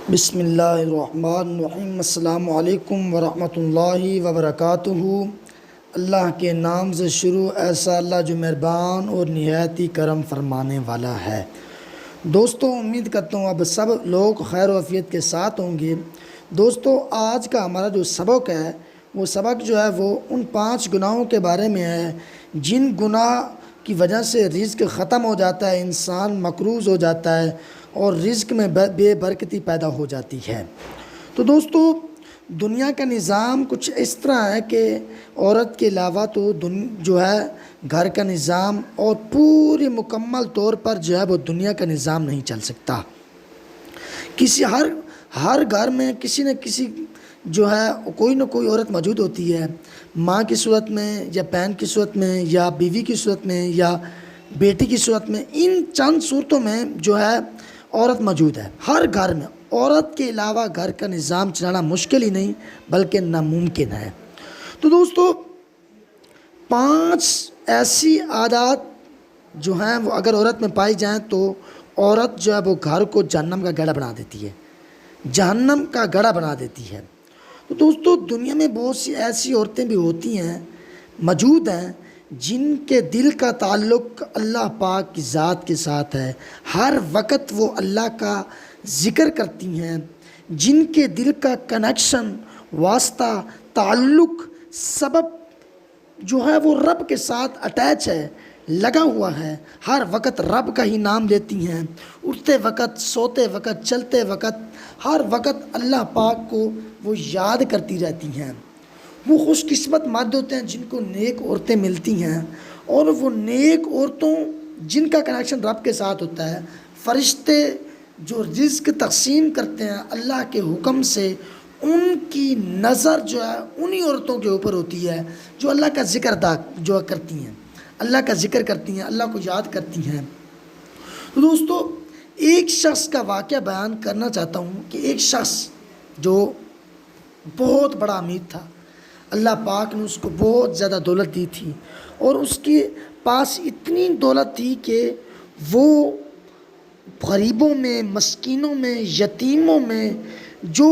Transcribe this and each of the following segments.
بسم اللہ الرحمن الرحیم۔ السلام علیکم ورحمۃ اللہ وبرکاتہ۔ اللہ کے نام سے شروع، ایسا اللہ جو مہربان اور نہایت ہی کرم فرمانے والا ہے۔ دوستو، امید کرتا ہوں اب سب لوگ خیر و عافیت کے ساتھ ہوں گے۔ دوستو، آج کا ہمارا جو سبق ہے وہ سبق جو ہے وہ ان 5 گناہوں کے بارے میں ہے جن گناہ کی وجہ سے رزق ختم ہو جاتا ہے، انسان مقروض ہو جاتا ہے اور رزق میں بے برکتی پیدا ہو جاتی ہے۔ تو دوستو، دنیا کا نظام کچھ اس طرح ہے کہ عورت کے علاوہ تو جو ہے گھر کا نظام اور پوری مکمل طور پر جو ہے وہ دنیا کا نظام نہیں چل سکتا۔ ہر گھر میں کسی نہ کسی جو ہے کوئی نہ کوئی عورت موجود ہوتی ہے، ماں کی صورت میں یا بہن کی صورت میں یا بیوی کی صورت میں یا بیٹی کی صورت میں۔ ان چند صورتوں میں جو ہے عورت موجود ہے۔ ہر گھر میں عورت کے علاوہ گھر کا نظام چلانا مشکل ہی نہیں بلکہ ناممکن ہے۔ تو دوستو، 5 ایسی عادات جو ہیں وہ اگر عورت میں پائی جائیں تو عورت جو ہے وہ گھر کو جہنم کا گڑھا بنا دیتی ہے، جہنم کا گڑھا بنا دیتی ہے۔ تو دوستو، دنیا میں بہت سی ایسی عورتیں بھی ہوتی ہیں، موجود ہیں، جن کے دل کا تعلق اللہ پاک کی ذات کے ساتھ ہے، ہر وقت وہ اللہ کا ذکر کرتی ہیں، جن کے دل کا کنیکشن، واسطہ، تعلق، سبب جو ہے وہ رب کے ساتھ اٹیچ ہے، لگا ہوا ہے، ہر وقت رب کا ہی نام لیتی ہیں، اٹھتے وقت، سوتے وقت، چلتے وقت، ہر وقت اللہ پاک کو وہ یاد کرتی رہتی ہیں۔ وہ خوش قسمت مرد ہوتے ہیں جن کو نیک عورتیں ملتی ہیں، اور وہ نیک عورتوں جن کا کنیکشن رب کے ساتھ ہوتا ہے، فرشتے جو رزق تقسیم کرتے ہیں اللہ کے حکم سے، ان کی نظر جو ہے انہی عورتوں کے اوپر ہوتی ہے جو اللہ کا ذکر جو کرتی ہیں، اللہ کا ذکر کرتی ہیں، اللہ کو یاد کرتی ہیں۔ تو دوستو، ایک شخص کا واقعہ بیان کرنا چاہتا ہوں کہ ایک شخص جو بہت بڑا امیر تھا، اللہ پاک نے اس کو بہت زیادہ دولت دی تھی، اور اس کے پاس اتنی دولت تھی کہ وہ غریبوں میں، مسکینوں میں، یتیموں میں، جو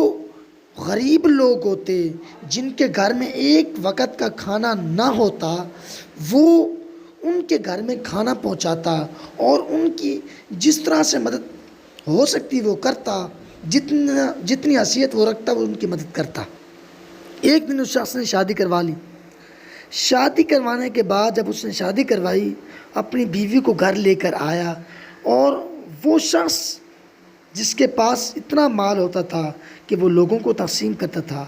غریب لوگ ہوتے جن کے گھر میں ایک وقت کا کھانا نہ ہوتا، وہ ان کے گھر میں کھانا پہنچاتا اور ان کی جس طرح سے مدد ہو سکتی وہ کرتا، جتنی حیثیت وہ رکھتا وہ ان کی مدد کرتا۔ ایک دن اس شخص نے شادی کروا لی۔ شادی کروانے کے بعد جب اس نے شادی کروائی، اپنی بیوی کو گھر لے کر آیا، اور وہ شخص جس کے پاس اتنا مال ہوتا تھا کہ وہ لوگوں کو تقسیم کرتا تھا،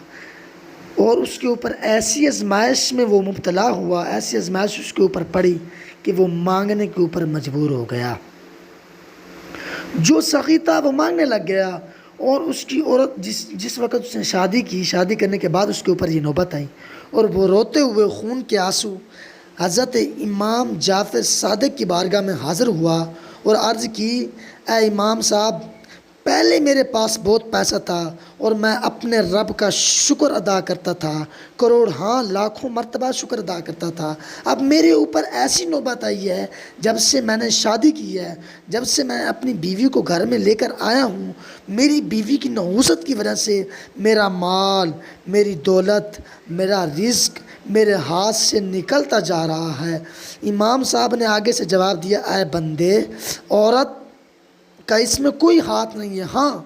اور اس کے اوپر ایسی آزمائش میں وہ مبتلا ہوا، ایسی آزمائش اس کے اوپر پڑی کہ وہ مانگنے کے اوپر مجبور ہو گیا۔ جو سخی تھا وہ مانگنے لگ گیا، اور اس کی عورت جس وقت اس نے شادی کی، شادی کرنے کے بعد اس کے اوپر یہ نوبت آئی، اور وہ روتے ہوئے خون کے آنسو حضرت امام جعفر صادق کی بارگاہ میں حاضر ہوا اور عرض کی، اے امام صاحب، پہلے میرے پاس بہت پیسہ تھا اور میں اپنے رب کا شکر ادا کرتا تھا، کروڑ ہاں لاکھوں مرتبہ شکر ادا کرتا تھا۔ اب میرے اوپر ایسی نوبت آئی ہے، جب سے میں نے شادی کی ہے، جب سے میں اپنی بیوی کو گھر میں لے کر آیا ہوں، میری بیوی کی نحوست کی وجہ سے میرا مال، میری دولت، میرا رزق میرے ہاتھ سے نکلتا جا رہا ہے۔ امام صاحب نے آگے سے جواب دیا، اے بندے، عورت کا اس میں کوئی ہاتھ نہیں ہے۔ ہاں،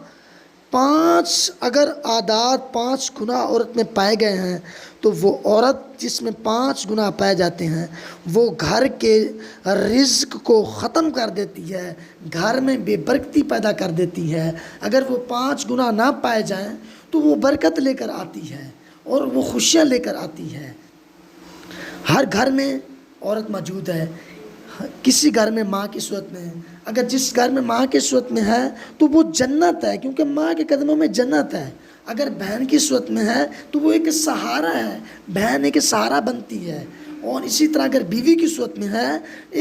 5 اگر عادات، 5 گناہ عورت میں پائے گئے ہیں، تو وہ عورت جس میں 5 گناہ پائے جاتے ہیں وہ گھر کے رزق کو ختم کر دیتی ہے، گھر میں بے برکتی پیدا کر دیتی ہے۔ اگر وہ 5 گناہ نہ پائے جائیں تو وہ برکت لے کر آتی ہے اور وہ خوشیاں لے کر آتی ہے۔ ہر گھر میں عورت موجود ہے، کسی گھر میں ماں کی صورت میں ہے۔ اگر جس گھر میں ماں کی صورت میں ہے تو وہ جنت ہے، کیونکہ ماں کے قدموں میں جنت ہے۔ اگر بہن کی صورت میں ہے تو وہ ایک سہارا ہے، بہن ایک سہارا بنتی ہے۔ اور اسی طرح اگر بیوی کی صورت میں ہے،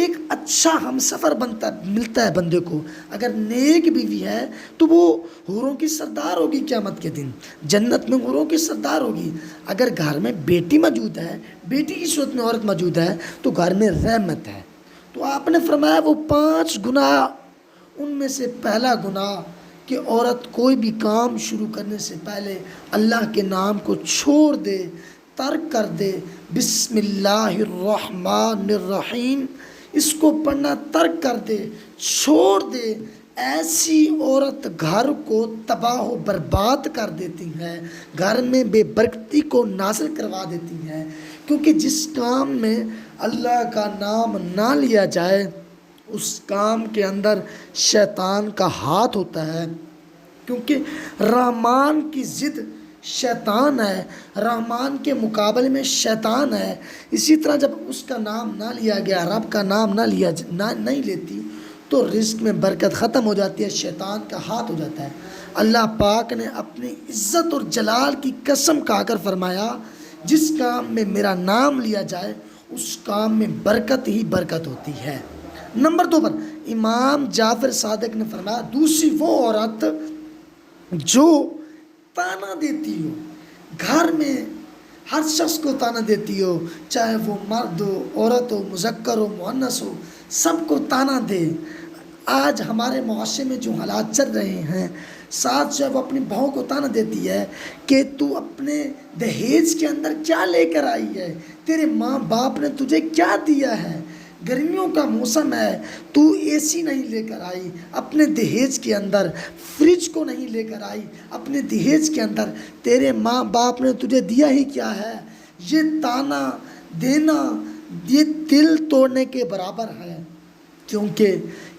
ایک اچھا ہم سفر ملتا ہے بندے کو۔ اگر نیک بیوی ہے تو وہ حوروں کی سردار ہوگی قیامت کے دن، جنت میں حوروں کی سردار ہوگی۔ اگر گھر میں بیٹی موجود ہے، بیٹی کی صورت میں عورت موجود ہے، تو گھر میں رحمت ہے۔ تو آپ نے فرمایا وہ 5 گناہ، ان میں سے پہلا گناہ کہ عورت کوئی بھی کام شروع کرنے سے پہلے اللہ کے نام کو چھوڑ دے، ترک کر دے، بسم اللہ الرحمن الرحیم اس کو پڑھنا ترک کر دے، چھوڑ دے، ایسی عورت گھر کو تباہ و برباد کر دیتی ہے، گھر میں بے برکتی کو نازل کروا دیتی ہے، کیونکہ جس کام میں اللہ کا نام نہ لیا جائے اس کام کے اندر شیطان کا ہاتھ ہوتا ہے، کیونکہ رحمان کی ضد شیطان ہے، رحمان کے مقابلے میں شیطان ہے۔ اسی طرح جب اس کا نام نہ لیا گیا، رب کا نام نہیں لیتی تو رزق میں برکت ختم ہو جاتی ہے، شیطان کا ہاتھ ہو جاتا ہے۔ اللہ پاک نے اپنی عزت اور جلال کی قسم کھا کر فرمایا، جس کام میں میرا نام لیا جائے اس کام میں برکت ہی برکت ہوتی ہے۔ نمبر 2 پر امام جعفر صادق نے فرمایا، دوسری وہ عورت جو تانا دیتی ہو، گھر میں ہر شخص کو تانا دیتی ہو، چاہے وہ مرد ہو، عورت ہو، مذکر ہو، مؤنث ہو، سب کو تانا دے۔ آج ہمارے معاشرے میں جو حالات چل رہے ہیں، ساتھ جو ہے وہ اپنی بہو کو تانا دیتی ہے کہ تو اپنے دہیج کے اندر کیا لے کر آئی ہے، تیرے ماں باپ نے تجھے کیا دیا ہے، گرمیوں کا موسم ہے تو اے سی نہیں لے کر آئی، اپنے دہیج کے اندر فریج کو نہیں لے کر آئی، اپنے دہیج کے اندر تیرے ماں باپ نے تجھے دیا ہی کیا ہے۔ یہ تانا دینا یہ دل توڑنے کے برابر ہے، کیونکہ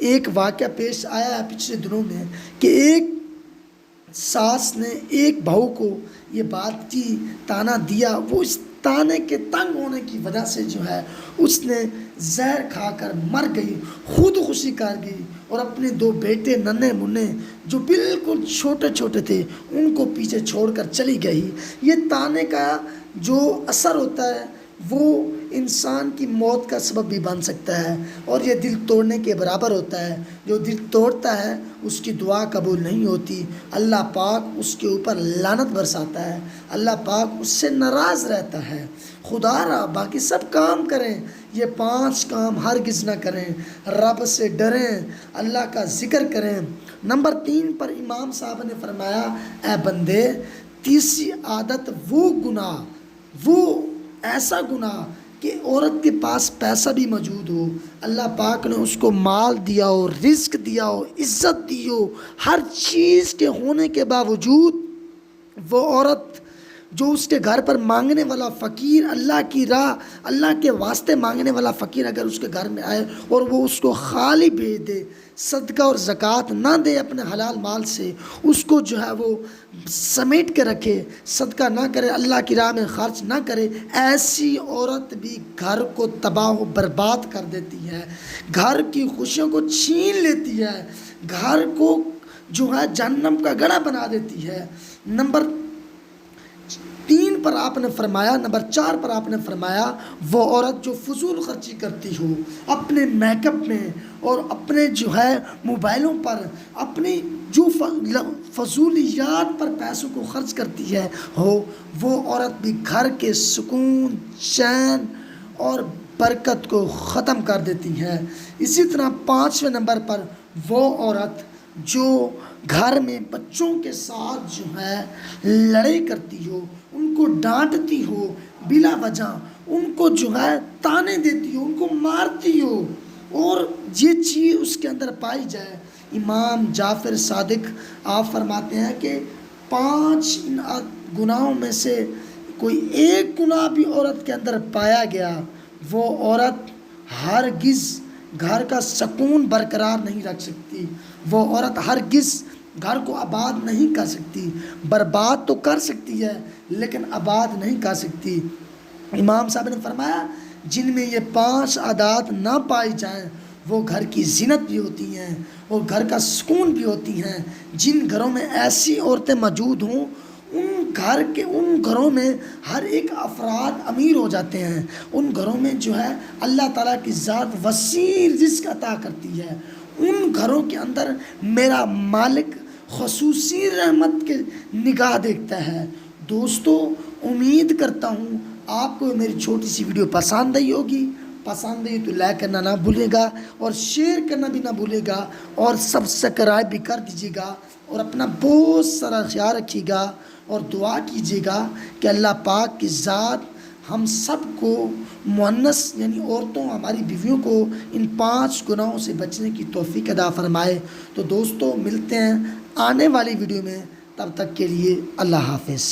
ایک واقعہ پیش آیا ہے پچھلے دنوں میں کہ ایک ساس نے ایک بہو کو یہ بات کی، تانا دیا، وہ اس تانے کے تنگ ہونے کی وجہ سے جو ہے اس نے زہر کھا کر مر گئی، خودکشی کر گئی، اور اپنے 2 بیٹے ننھے منھے جو بالکل چھوٹے چھوٹے تھے ان کو پیچھے چھوڑ کر چلی گئی۔ یہ تانے کا جو اثر ہوتا ہے وہ انسان کی موت کا سبب بھی بن سکتا ہے، اور یہ دل توڑنے کے برابر ہوتا ہے۔ جو دل توڑتا ہے اس کی دعا قبول نہیں ہوتی، اللہ پاک اس کے اوپر لعنت برساتا ہے، اللہ پاک اس سے ناراض رہتا ہے۔ خدا را باقی سب کام کریں، یہ 5 کام ہرگز نہ کریں، رب سے ڈریں، اللہ کا ذکر کریں۔ نمبر 3 پر امام صاحب نے فرمایا، اے بندے، تیسری عادت وہ گناہ، وہ ایسا گناہ کہ عورت کے پاس پیسہ بھی موجود ہو، اللہ پاک نے اس کو مال دیا ہو، رزق دیا ہو، عزت دی ہو، ہر چیز کے ہونے کے باوجود وہ عورت جو اس کے گھر پر مانگنے والا فقیر، اللہ کی راہ، اللہ کے واسطے مانگنے والا فقیر اگر اس کے گھر میں آئے اور وہ اس کو خالی بھیج دے، صدقہ اور زکوٰۃ نہ دے اپنے حلال مال سے، اس کو جو ہے وہ سمیٹ کے رکھے، صدقہ نہ کرے، اللہ کی راہ میں خرچ نہ کرے، ایسی عورت بھی گھر کو تباہ و برباد کر دیتی ہے، گھر کی خوشیوں کو چھین لیتی ہے، گھر کو جو ہے جہنم کا گڑھا بنا دیتی ہے۔ نمبر 3 پر آپ نے فرمایا، نمبر 4 پر آپ نے فرمایا، وہ عورت جو فضول خرچی کرتی ہو اپنے میک اپ میں اور اپنے جو ہے موبائلوں پر، اپنی جو فضولیات پر پیسوں کو خرچ کرتی ہے وہ عورت بھی گھر کے سکون، چین اور برکت کو ختم کر دیتی ہے۔ اسی طرح 5ویں نمبر پر وہ عورت جو گھر میں بچوں کے ساتھ جو ہے لڑائی کرتی ہو، ان کو ڈانٹتی ہو بلا وجہ، ان کو جو ہے تانے دیتی ہو، ان کو مارتی ہو، اور یہ چیز اس کے اندر پائی جائے، امام جعفر صادق آپ فرماتے ہیں کہ 5 گناہوں میں سے کوئی ایک گناہ بھی عورت کے اندر پایا گیا، وہ عورت ہرگز گھر کا سکون برقرار نہیں رکھ سکتی، وہ عورت ہرگز گھر کو آباد نہیں کر سکتی، برباد تو کر سکتی ہے لیکن آباد نہیں کر سکتی۔ امام صاحب نے فرمایا، جن میں یہ 5 عادات نہ پائی جائیں وہ گھر کی زینت بھی ہوتی ہیں اور گھر کا سکون بھی ہوتی ہیں۔ جن گھروں میں ایسی عورتیں موجود ہوں ان گھروں میں ہر ایک افراد امیر ہو جاتے ہیں، ان گھروں میں جو ہے اللہ تعالیٰ کی ذات وسیع رزق عطا کرتی ہے، ان گھروں کے اندر میرا مالک خصوصی رحمت کے نگاہ دیکھتا ہے۔ دوستو، امید کرتا ہوں آپ کو میری چھوٹی سی ویڈیو پسند آئی ہوگی، پسند ہے تو لائک کرنا نہ بھولے گا اور شیئر کرنا بھی نہ بھولے گا اور سبسکرائب بھی کر دیجیے گا اور اپنا بہت سارا خیال رکھیے گا اور دعا کیجیے گا کہ اللہ پاک کی ذات ہم سب کو مؤنث یعنی عورتوں ہماری بیویوں کو ان 5 گناہوں سے بچنے کی توفیق عطا فرمائے۔ تو دوستو ملتے ہیں آنے والی ویڈیو میں، تب تک کے لیے اللہ حافظ۔